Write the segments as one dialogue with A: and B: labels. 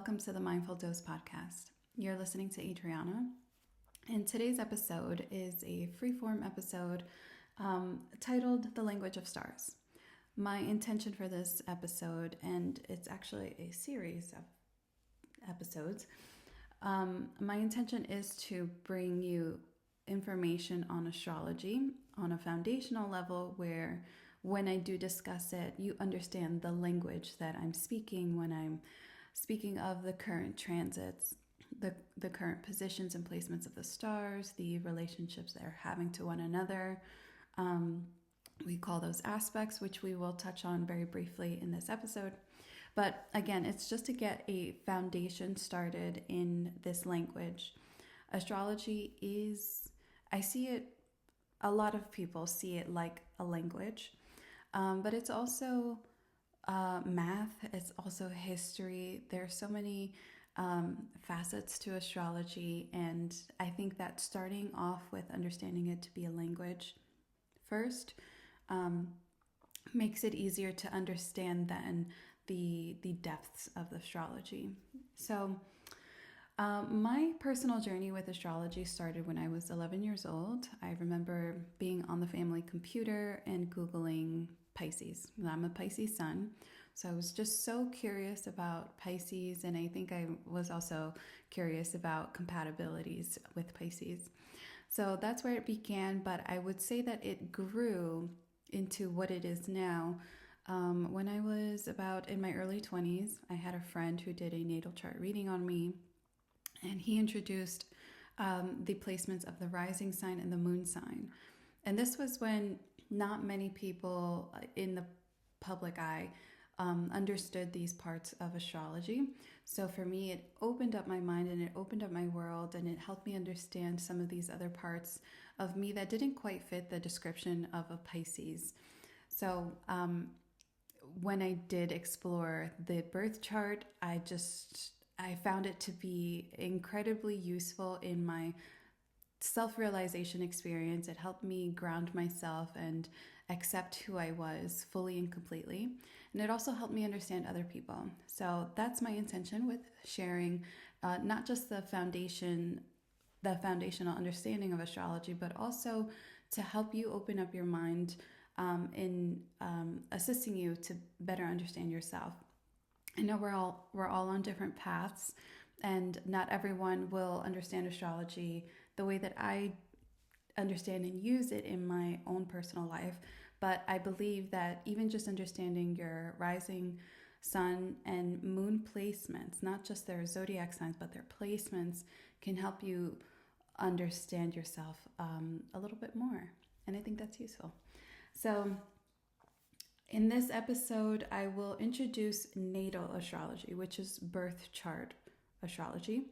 A: welcome to the Mindful Dose podcast. You're listening to Adriana, and today's episode is a freeform episode titled The Language of Stars. My intention for this episode, and it's actually a series of episodes, my intention is to bring you information on astrology on a foundational level where when I do discuss it, you understand the language that I'm speaking when I'm speaking of the current transits, the current positions and placements of the stars, the relationships they're having to one another. We call those aspects, which we will touch on very briefly in this episode. But again, it's just to get a foundation started in this language. Astrology is, I see it, a lot of people see it like a language, but it's also math, it's also history. There are so many facets to astrology, and I think that starting off with understanding it to be a language first makes it easier to understand then the depths of the astrology. So my personal journey with astrology started when I was 11 years old. I remember being on the family computer and Googling Pisces. I'm a Pisces sun, so I was just so curious about Pisces, and I think I was also curious about compatibilities with Pisces. So that's where it began, but I would say that it grew into what it is now. When I was about in my early 20s, I had a friend who did a natal chart reading on me, and he introduced the placements of the rising sign and the moon sign. And this was when not many people in the public eye understood these parts of astrology. So for me, it opened up my mind and it opened up my world, and it helped me understand some of these other parts of me that didn't quite fit the description of a Pisces. So when I did explore the birth chart, I found it to be incredibly useful in my self-realization experience. It helped me ground myself and accept who I was fully and completely. And it also helped me understand other people. So that's my intention with sharing not just the foundational understanding of astrology, but also to help you open up your mind in assisting you to better understand yourself. I know we're all on different paths, and not everyone will understand astrology the way that I understand and use it in my own personal life. But I believe that even just understanding your rising sun and moon placements, not just their zodiac signs, but their placements, can help you understand yourself a little bit more. And I think that's useful. So in this episode, I will introduce natal astrology, which is birth chart astrology.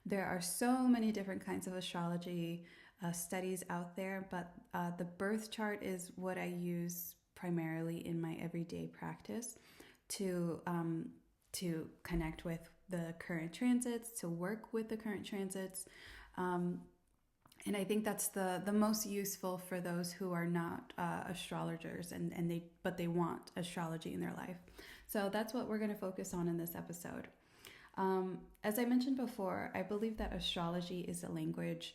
A: There are so many different kinds of astrology studies out there, but the birth chart is what I use primarily in my everyday practice to connect with the current transits, to work with the current transits. And I think that's the most useful for those who are not astrologers but they want astrology in their life. So that's what we're going to focus on in this episode. As I mentioned before, I believe that astrology is a language.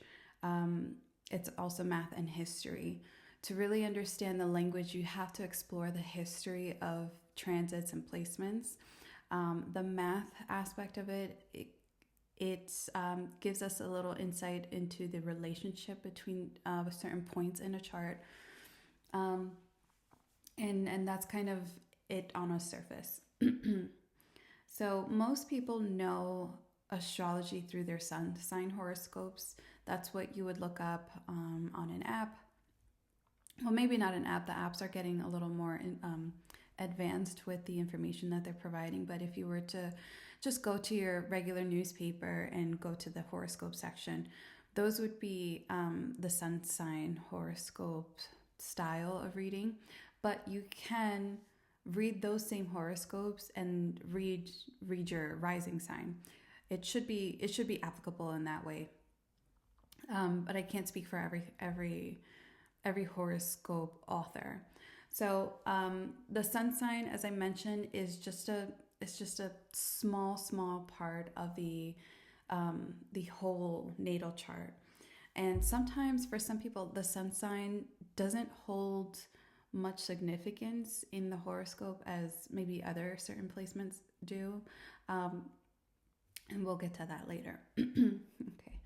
A: It's also math and history. To really understand the language, you have to explore the history of transits and placements. The math aspect of it gives us a little insight into the relationship between certain points in a chart. And that's kind of it on a surface. So most people know astrology through their sun sign horoscopes. That's what you would look up on an app. Well, maybe not an app. The apps are getting a little more advanced with the information that they're providing. But if you were to just go to your regular newspaper and go to the horoscope section, those would be the sun sign horoscope style of reading. But you can read those same horoscopes and read your rising sign. It should be applicable in that way. But I can't speak for every horoscope author. So the sun sign, as I mentioned, is just it's just a small part of the whole natal chart. And sometimes for some people, the sun sign doesn't hold much significance in the horoscope as maybe other certain placements do. Um, and we'll get to that later. Okay.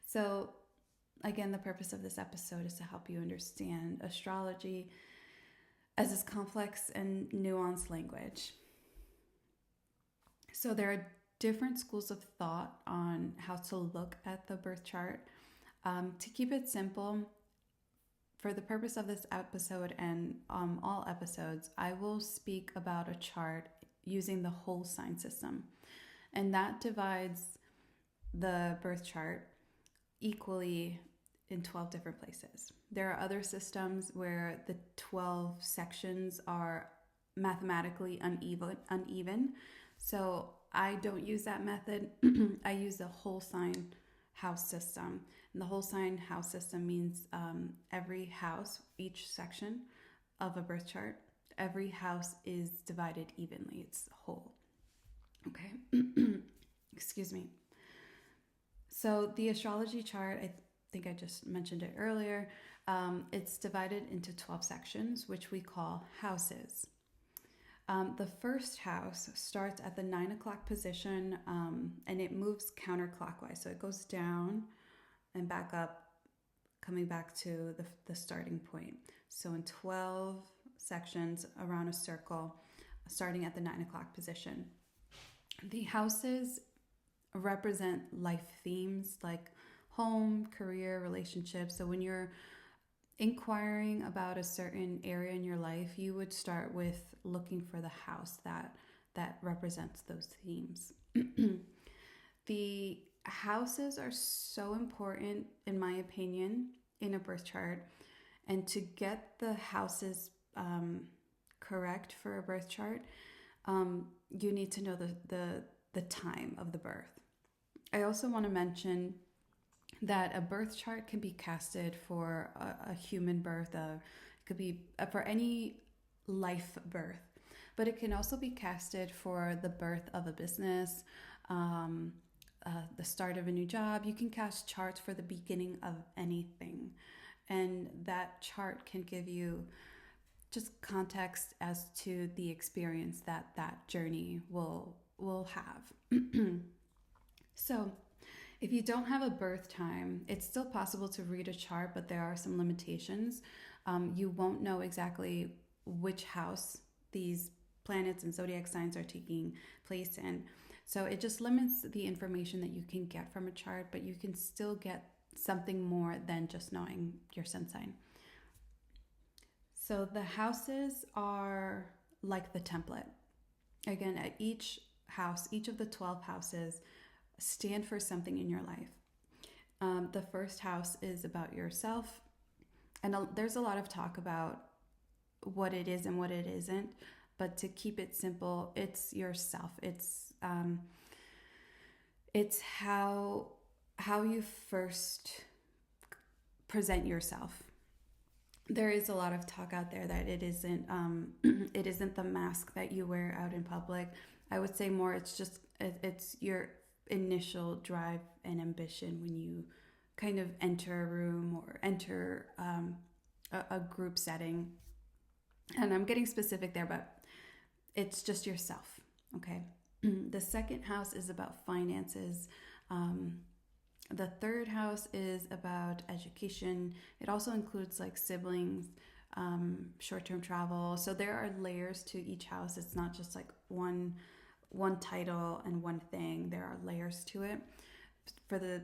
A: So, again, the purpose of this episode is to help you understand astrology as this complex and nuanced language. So, there are different schools of thought on how to look at the birth chart. To keep it simple, for the purpose of this episode and all episodes, I will speak about a chart using the whole sign system. And that divides the birth chart equally in 12 different places. There are other systems where the 12 sections are mathematically uneven. So I don't use that method. I use the whole sign house system. And the whole sign house system means every house, each section of a birth chart, every house is divided evenly. It's whole. Okay. Excuse me. So the astrology chart, I think I just mentioned it earlier. It's divided into 12 sections, which we call houses. The first house starts at the 9 o'clock position, and it moves counterclockwise. So it goes down and back up, coming back to the starting point. So in 12 sections around a circle, starting at the 9 o'clock position. The houses represent life themes like home, career, relationships. So when you're inquiring about a certain area in your life, you would start with looking for the house that represents those themes. The houses are so important, in my opinion, in a birth chart. And to get the houses correct for a birth chart, you need to know the time of the birth. I also want to mention that a birth chart can be casted for a human birth. It could be for any life birth, but it can also be casted for the birth of a business, the start of a new job. You can cast charts for the beginning of anything, and that chart can give you just context as to the experience that journey will have. So if you don't have a birth time, it's still possible to read a chart, but there are some limitations. You won't know exactly which house these planets and zodiac signs are taking place in. So it just limits the information that you can get from a chart, but you can still get something more than just knowing your sun sign. So the houses are like the template. Again, at each house, each of the 12 houses stand for something in your life. The first house is about yourself. And there's a lot of talk about what it is and what it isn't. But to keep it simple, it's yourself. It's how you first present yourself. There is a lot of talk out there that it isn't the mask that you wear out in public. I would say more it's your initial drive and ambition when you kind of enter a room or enter a group setting. And I'm getting specific there, but it's just yourself, okay? The second house is about finances. The third house is about education. It also includes like siblings, short-term travel. So there are layers to each house. It's not just like one title and one thing. There are layers to it. For the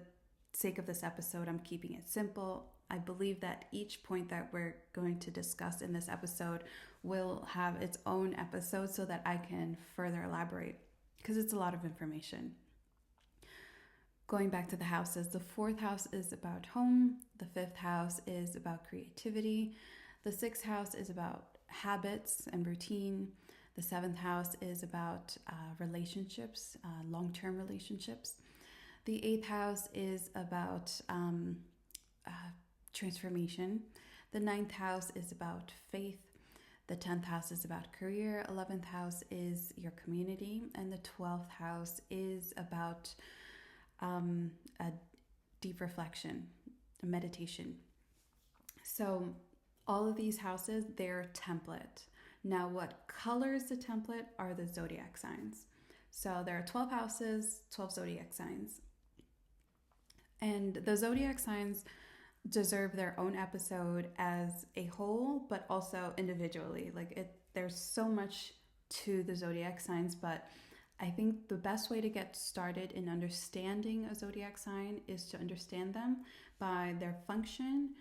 A: sake of this episode, I'm keeping it simple. I believe that each point that we're going to discuss in this episode will have its own episode so that I can further elaborate, because it's a lot of information. Going back to the houses, the fourth house is about home. The fifth house is about creativity. The sixth house is about habits and routine. The seventh house is about relationships, long-term relationships. The eighth house is about transformation. The ninth house is about faith. The 10th house is about career, 11th house is your community, and the 12th house is about a deep reflection, a meditation. So all of these houses, they're template. Now, what colors the template are the zodiac signs. So there are 12 houses, 12 zodiac signs. And the zodiac signs deserve their own episode as a whole, but also individually. There's so much to the zodiac signs, but I think the best way to get started in understanding a zodiac sign is to understand them by their function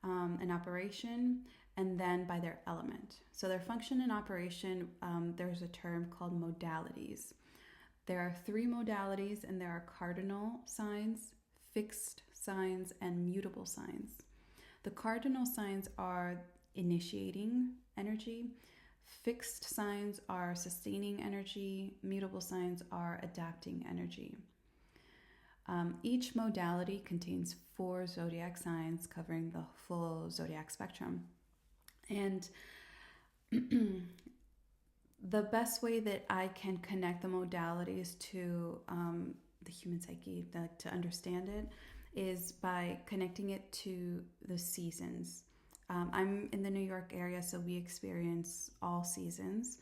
A: and operation, and then by their element. So their function and operation, there's a term called modalities. There are 3 modalities, and there are cardinal signs, fixed signs, and mutable signs. The cardinal signs are initiating energy, fixed signs are sustaining energy, mutable signs are adapting energy. Each modality contains 4 zodiac signs covering the full zodiac spectrum. And the best way that I can connect the modalities to the human psyche, to understand it, is by connecting it to the seasons. I'm in the New York area, so we experience all seasons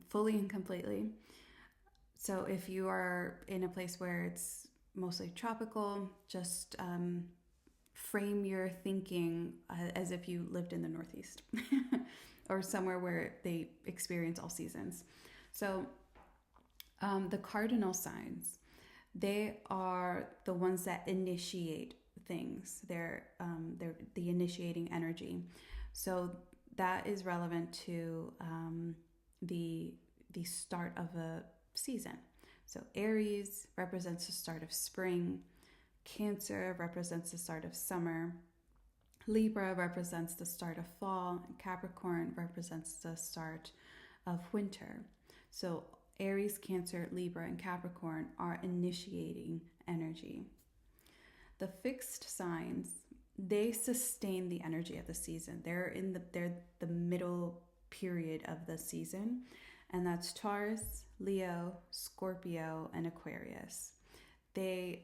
A: fully and completely. So if you are in a place where it's mostly tropical, just frame your thinking as if you lived in the Northeast or somewhere where they experience all seasons. So the cardinal signs, they are the ones that initiate things. They're the initiating energy. So that is relevant to the start of a season. So Aries represents the start of spring, Cancer represents the start of summer, Libra represents the start of fall, and Capricorn represents the start of winter. So Aries, Cancer, Libra, and Capricorn are initiating energy. The fixed signs, they sustain the energy of the season. They're the middle period of the season, and that's Taurus, Leo, Scorpio, and Aquarius. They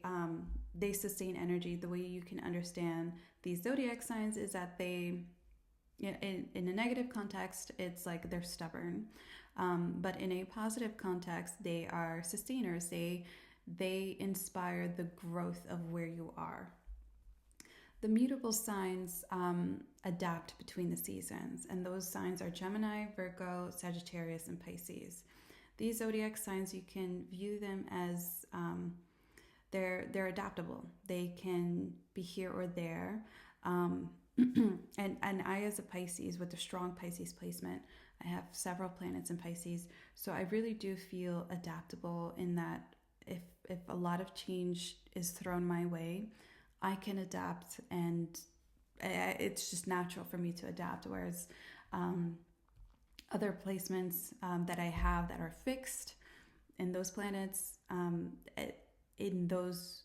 A: sustain energy. The way you can understand these zodiac signs is that they, in a negative context, it's like they're stubborn, but in a positive context, they are sustainers. They inspire the growth of where you are. The mutable signs adapt between the seasons, and those signs are Gemini, Virgo, Sagittarius, and Pisces. These zodiac signs, you can view them as they're adaptable. They can be here or there. And I, as a Pisces, with a strong Pisces placement, I have several planets in Pisces, so I really do feel adaptable in that if a lot of change is thrown my way, I can adapt, and it's just natural for me to adapt. Whereas other placements that I have that are fixed in those planets, in those,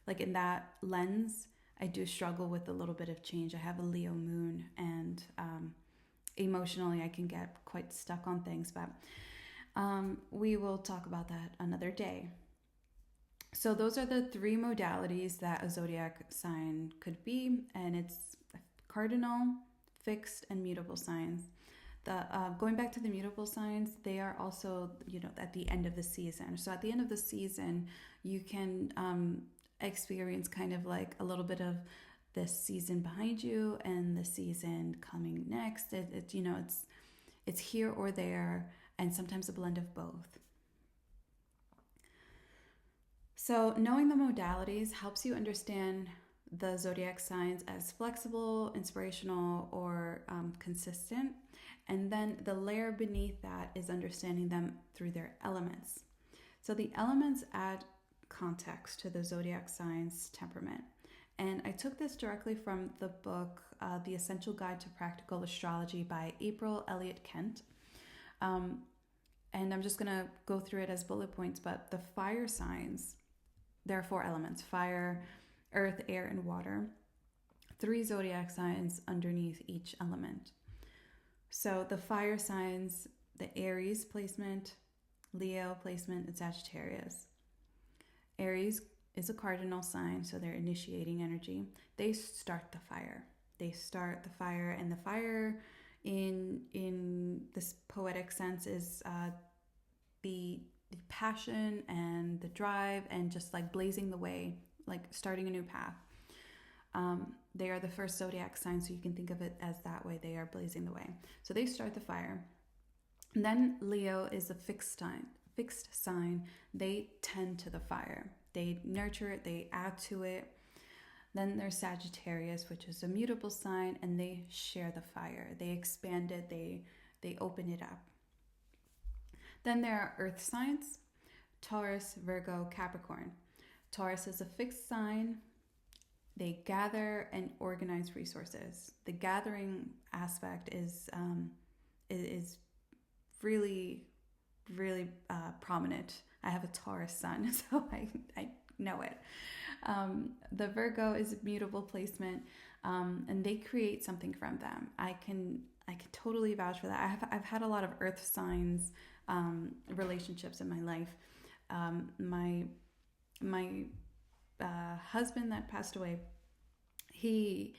A: like in that lens, I do struggle with a little bit of change. I have a Leo moon, and emotionally I can get quite stuck on things, but we will talk about that another day. So those are the 3 modalities that a zodiac sign could be, and it's cardinal, fixed, and mutable signs. Going back to the mutable signs, they are also, at the end of the season. So at the end of the season, you can experience kind of like a little bit of this season behind you and the season coming next. It's here or there, and sometimes a blend of both. So knowing the modalities helps you understand the zodiac signs as flexible, inspirational, or consistent. And then the layer beneath that is understanding them through their elements. So the elements add context to the zodiac signs temperament. And I took this directly from the book, The Essential Guide to Practical Astrology by April Elliott Kent. And I'm just going to go through it as bullet points, but the fire signs, there are 4 elements: fire, earth, air, and water. 3 zodiac signs underneath each element. So the fire signs, the Aries placement, Leo placement, and Sagittarius. Aries is a cardinal sign, so they're initiating energy. They start the fire. They start the fire, and the fire, in this poetic sense, is the passion and the drive, and just like blazing the way, like starting a new path. They are the first zodiac sign, so you can think of it as that way. They are blazing the way. So they start the fire. And then Leo is a fixed sign. They tend to the fire. They nurture it, they add to it. Then there's Sagittarius, which is a mutable sign, and they share the fire. They expand it, they open it up. Then there are earth signs, Taurus, Virgo, Capricorn. Taurus is a fixed sign. They gather and organize resources. The gathering aspect is really, really prominent. I have a Taurus sun, so I know it. The Virgo is a mutable placement, and they create something from them. I can totally vouch for that. I've had a lot of earth signs relationships in my life. My husband that passed away, he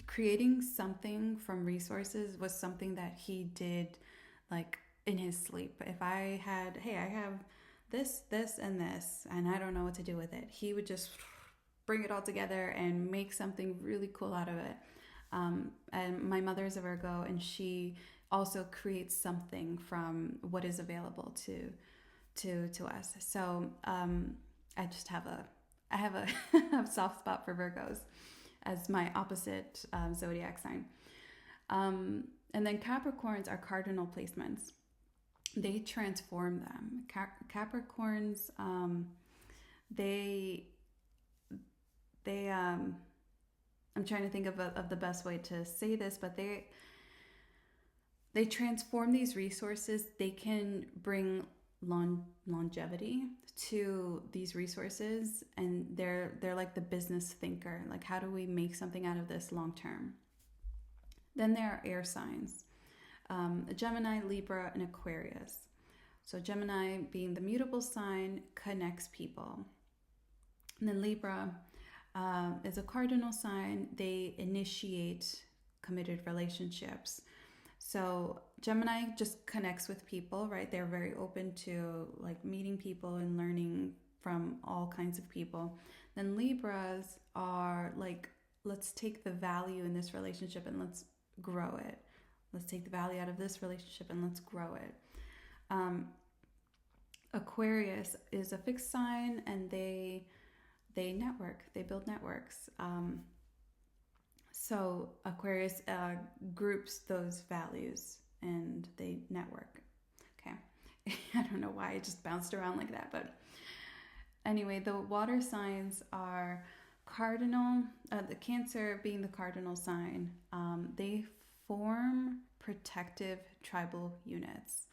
A: creating something from resources was something that he did like in his sleep. If I had, hey, I have this, and this, and I don't know what to do with it, he would just bring it all together and make something really cool out of it. And my mother is a Virgo, and she also creates something from what is available to us. So I just have a soft spot for Virgos as my opposite zodiac sign. And then Capricorns are cardinal placements. They transform them. Capricorns, they I'm trying to think of the best way to say this, but they transform these resources. They can bring longevity to these resources, and they're like the business thinker. Like, how do we make something out of this long term? Then there are air signs, Gemini, Libra, and Aquarius. So Gemini, being the mutable sign, connects people. And then Libra is a cardinal sign. They initiate committed relationships. So Gemini just connects with people, right? They're very open to like meeting people and learning from all kinds of people. Then Libras are like, let's take the value in this relationship and let's grow it. Let's take the value out of this relationship and let's grow it. Aquarius is a fixed sign, and they network. They build networks. So Aquarius groups those values and they network. Okay. I don't know why I just bounced around like that, but anyway, the water signs are cardinal, the Cancer being the cardinal sign. They form protective tribal units.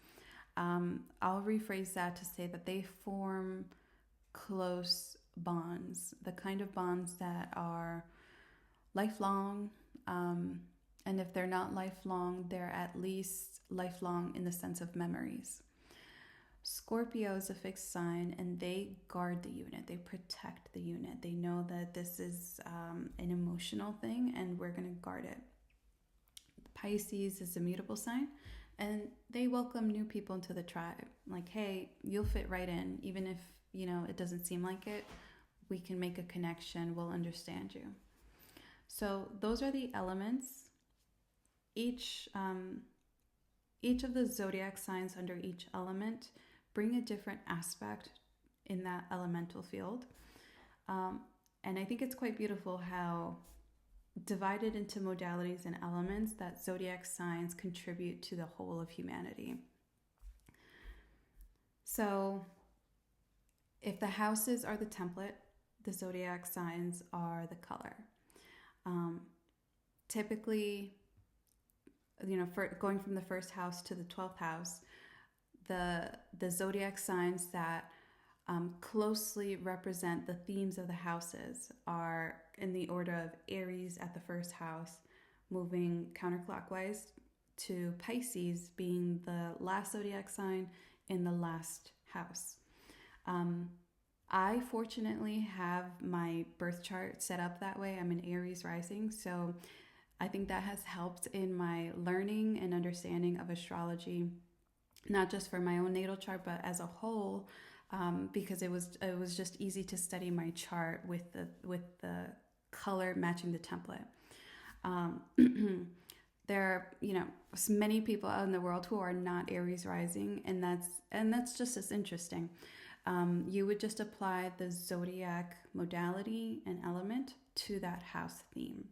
A: I'll rephrase that to say that they form close bonds, the kind of bonds that are lifelong, and if they're not lifelong, they're at least lifelong in the sense of memories. Scorpio is a fixed sign, and they guard the unit. They protect the unit. They know that this is an emotional thing, and we're going to guard it. Pisces is a mutable sign, and they welcome new people into the tribe. Like, hey, you'll fit right in, even if it doesn't seem like it. We can make a connection. We'll understand you. So those are the elements. Each of the zodiac signs under each element bring a different aspect in that elemental field. And I think it's quite beautiful how, divided into modalities and elements, that zodiac signs contribute to the whole of humanity. So if the houses are the template, the zodiac signs are the color. Typically, for going from the first house to the 12th house, the zodiac signs that closely represent the themes of the houses are in the order of Aries at the first house, moving counterclockwise to Pisces being the last zodiac sign in the last house. I fortunately have my birth chart set up that way. I'm an Aries rising, so I think that has helped in my learning and understanding of astrology, not just for my own natal chart, but as a whole, because it was just easy to study my chart with the color matching the template. There are, many people out in the world who are not Aries rising, and that's just as interesting. You would just apply the zodiac modality and element to that house theme.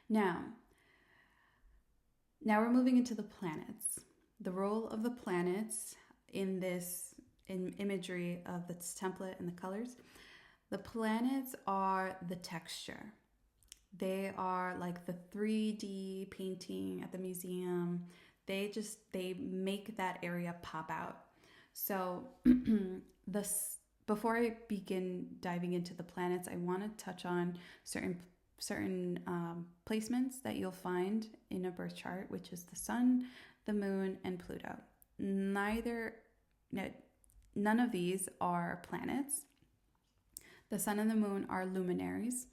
A: Now we're moving into the planets. The role of the planets in imagery of this template and the colors. The planets are the texture. They are like the 3D painting at the museum. They make that area pop out. So before I begin diving into the planets, I want to touch on certain placements that you'll find in a birth chart, which is the sun, the moon, and Pluto. None of these are planets. The sun and the moon are luminaries,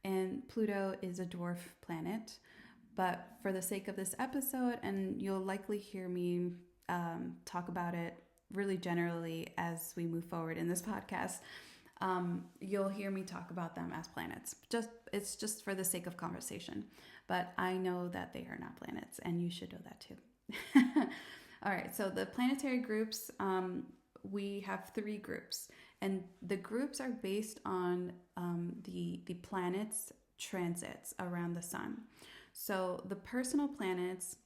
A: and Pluto is a dwarf planet. But for the sake of this episode, and you'll likely hear me talk about it really generally as we move forward in this podcast, you'll hear me talk about them as planets. It's just for the sake of conversation. But I know that they are not planets, and you should know that too. All right, so the planetary groups, we have 3 groups, and the groups are based on the planets' transits around the sun. So the personal planets,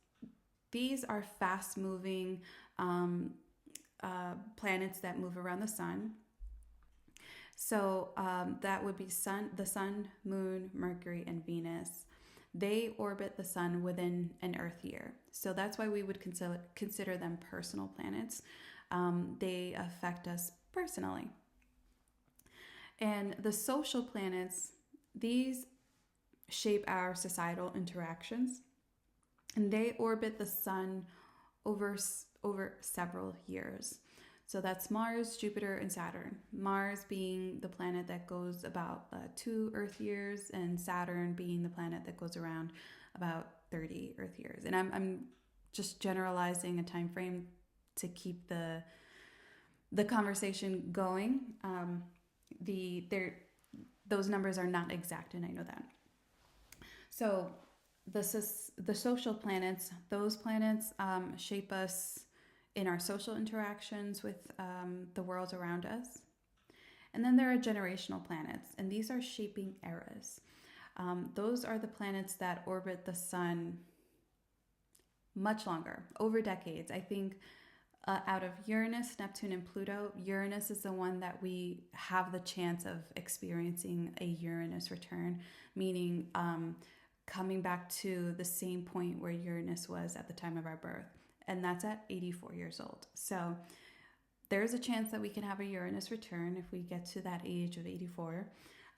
A: these are fast-moving planets that move around the sun. So that would be the sun, moon, Mercury, and Venus. They orbit the sun within an Earth year. So that's why we would consider them personal planets. They affect us personally. And the social planets, these shape our societal interactions, and they orbit the sun over several years. So that's Mars, Jupiter, and Saturn. Mars being the planet that goes about 2 Earth years, and Saturn being the planet that goes around about 30 Earth years. And I'm just generalizing a time frame to keep the conversation going. Those numbers are not exact, and I know that. So the social planets, those planets shape us in our social interactions with the world around us. And then there are generational planets, and these are shaping eras. Those are the planets that orbit the sun much longer, over decades. I think out of Uranus, Neptune, and Pluto, Uranus is the one that we have the chance of experiencing a Uranus return, meaning coming back to the same point where Uranus was at the time of our birth. And that's at 84 years old. So there's a chance that we can have a Uranus return if we get to that age of 84.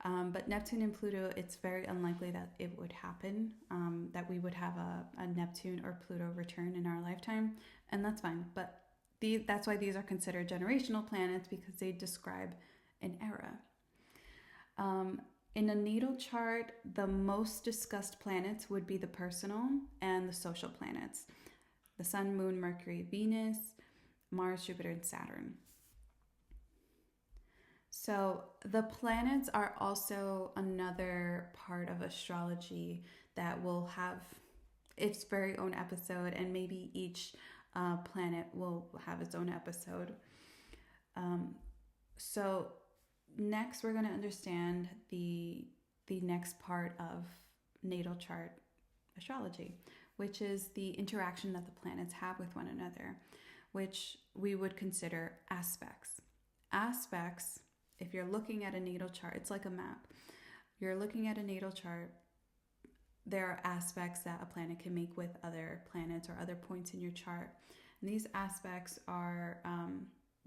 A: But Neptune and Pluto, it's very unlikely that it would happen, that we would have a Neptune or Pluto return in our lifetime. And that's fine. But that's why these are considered generational planets, because they describe an era. In a natal chart, the most discussed planets would be the personal and the social planets. The Sun, Moon, Mercury, Venus, Mars, Jupiter, and Saturn. So the planets are also another part of astrology that will have its very own episode, and maybe each planet will have its own episode. So next we're going to understand the next part of natal chart astrology, which is the interaction that the planets have with one another, which we would consider aspects. Aspects, if you're looking at a natal chart, it's like a map. You're looking at a natal chart, there are aspects that a planet can make with other planets or other points in your chart. And these aspects are,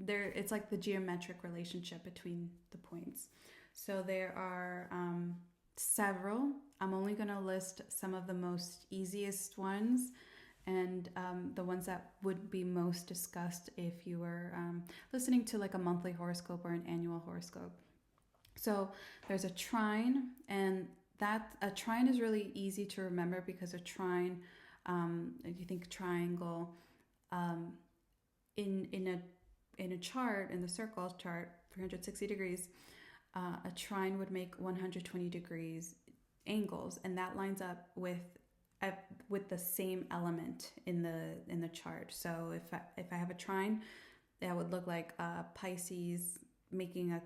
A: it's like the geometric relationship between the points. So there are several. I'm only going to list some of the most easiest ones and the ones that would be most discussed if you were listening to like a monthly horoscope or an annual horoscope. So there's a trine, and that a trine is really easy to remember because a trine, if you think triangle, um, in a chart, in the circle chart, 360 degrees, a trine would make 120 degrees angles, and that lines up with the same element in the chart. So if I have a trine, that would look like Pisces making a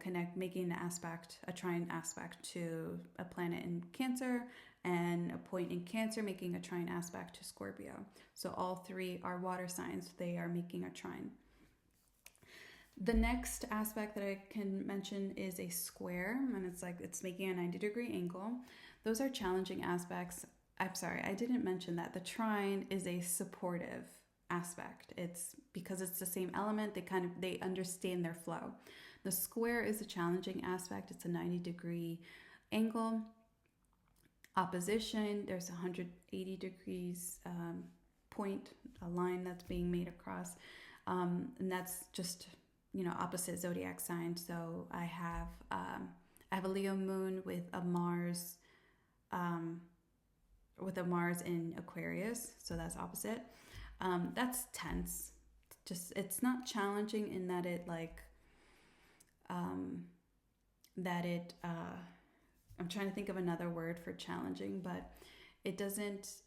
A: trine aspect to a planet in Cancer, and a point in Cancer making a trine aspect to Scorpio. So all three are water signs. They are making a trine. The next aspect that I can mention is a square, and it's making a 90-degree angle. Those are challenging aspects. I'm sorry, I didn't mention that. The trine is a supportive aspect. It's because it's the same element, they understand their flow. The square is a challenging aspect. It's a 90-degree angle. Opposition, there's 180 degrees point, a line that's being made across. And that's just, opposite zodiac sign. So I have a Leo moon with a Mars in Aquarius, so that's opposite. That's tense. Just, it's not challenging in that it I'm trying to think of another word for challenging, but it doesn't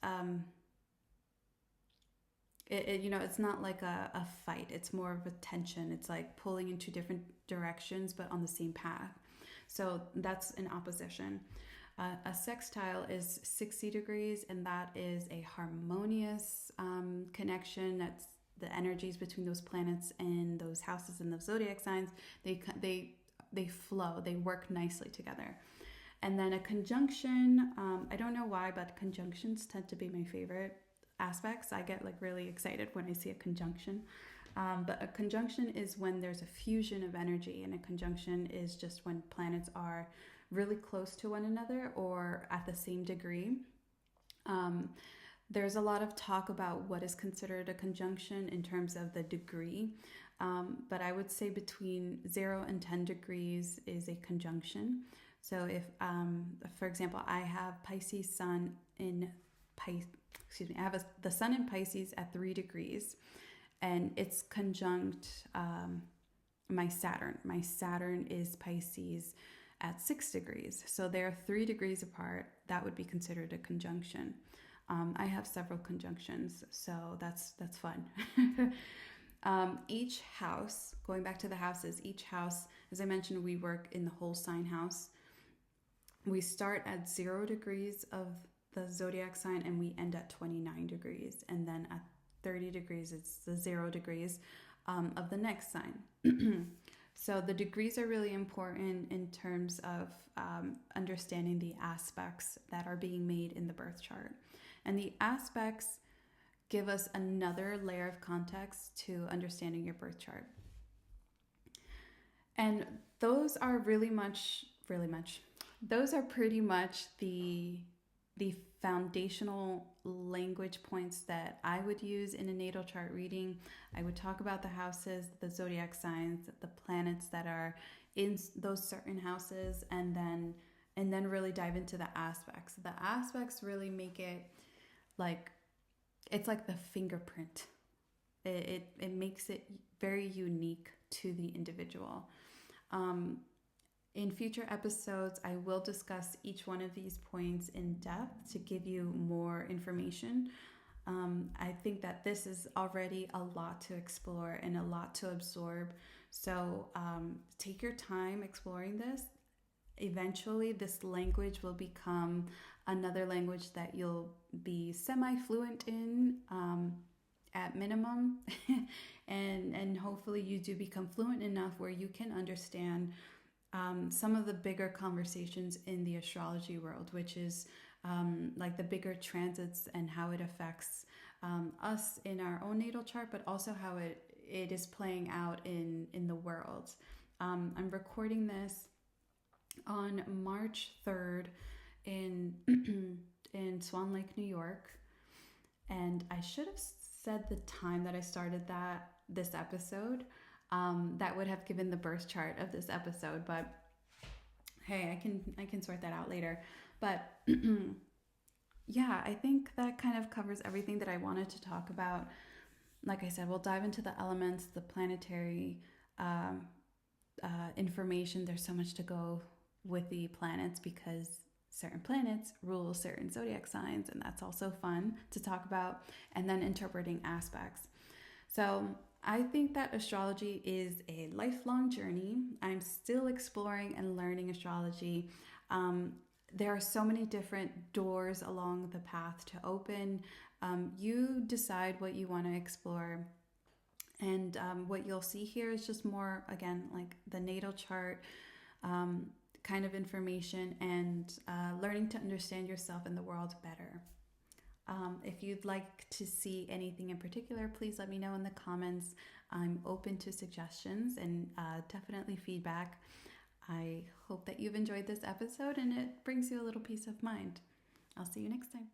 A: it's not like a fight. It's more of a tension. It's like pulling in two different directions but on the same path. So that's an opposition. A sextile is 60 degrees, and that is a harmonious connection. That's the energies between those planets and those houses and those zodiac signs. They flow. They work nicely together. And then a conjunction. I don't know why, but conjunctions tend to be my favorite aspects. I get really excited when I see a conjunction. But a conjunction is when there's a fusion of energy, and a conjunction is just when planets are really close to one another or at the same degree. There's a lot of talk about what is considered a conjunction in terms of the degree, but I would say between 0 and 10 degrees is a conjunction. So if, for example, I have Pisces sun in I have the sun in Pisces at 3 degrees, and it's conjunct my Saturn. My Saturn is Pisces at 6 degrees. So they're 3 degrees apart. That would be considered a conjunction. I have several conjunctions, so that's fun. Each house, going back to the houses, each house, as I mentioned, we work in the whole sign house. We start at 0 degrees of the zodiac sign and we end at 29 degrees. And then at 30 degrees, it's the 0 degrees of the next sign. So the degrees are really important in terms of understanding the aspects that are being made in the birth chart. And the aspects give us another layer of context to understanding your birth chart. And those are those are pretty much the foundational language points that I would use in a natal chart reading. I would talk about the houses, the zodiac signs, the planets that are in those certain houses, and then really dive into the aspects. The aspects really make it it's like the fingerprint. It makes it very unique to the individual. In future episodes, I will discuss each one of these points in depth to give you more information. I think that this is already a lot to explore and a lot to absorb. So take your time exploring this. Eventually, this language will become another language that you'll be semi-fluent in at minimum. and hopefully you do become fluent enough where you can understand some of the bigger conversations in the astrology world, which is like the bigger transits and how it affects us in our own natal chart, but also how it is playing out in the world. I'm recording this on March 3rd, in in Swan Lake, New York. And I should have said the time that I started this episode. That would have given the birth chart of this episode, but hey, I can sort that out later. But yeah, I think that kind of covers everything that I wanted to talk about. Like I said, we'll dive into the elements, the planetary information. There's so much to go with the planets because certain planets rule certain zodiac signs, and that's also fun to talk about. And then interpreting aspects. So I think that astrology is a lifelong journey. I'm still exploring and learning astrology. There are so many different doors along the path to open. You decide what you want to explore. And what you'll see here is just more, again, like the natal chart kind of information and learning to understand yourself and the world better. If you'd like to see anything in particular, please let me know in the comments. I'm open to suggestions and definitely feedback. I hope that you've enjoyed this episode and it brings you a little peace of mind. I'll see you next time.